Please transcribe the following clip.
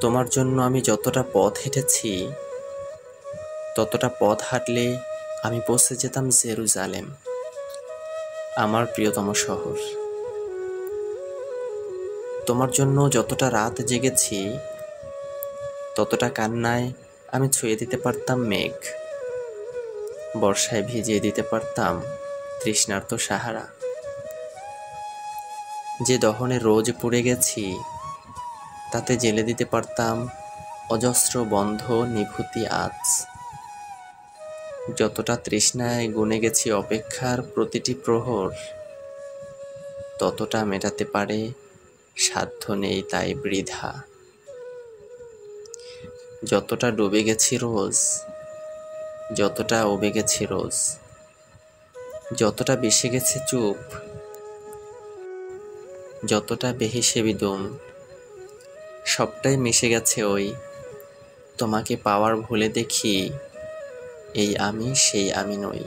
তোমার জন্য আমি যতটা পথ হেঁটেছি, ততটা পথ হাঁটলে আমি পৌঁছে যেতাম জেরুজালেম, আমার প্রিয়তম শহর। তোমার জন্য যতটা রাত জেগেছি, ততটা কান্নায় আমি ছুঁয়ে দিতে পারতাম মেঘ, বর্ষায় ভিজিয়ে দিতে পারতাম তৃষ্ণার্ত সাহারা। যে দহনে রোজ পুড়ে গেছি, তাতে জেলে দিতে পারতাম অজস্র বন্ধ নিভৃতি আঁচ। যতটা তৃষ্ণায় গুনে গেছি অপেক্ষার প্রতিটি প্রহর, ততটা মেটাতে পারে সাধ্য নেই তাই বৃথা। যতটা ডুবে গেছি রোজ, যতটা উবে গেছি রোজ, যতটা বেসে গেছে চুপ, যতটা বেহেসে বিদুম, সবটাই মিশে গেছে ওই তোমাকে পাওয়ার ভুলে দেখি এই আমি সেই আমি নই।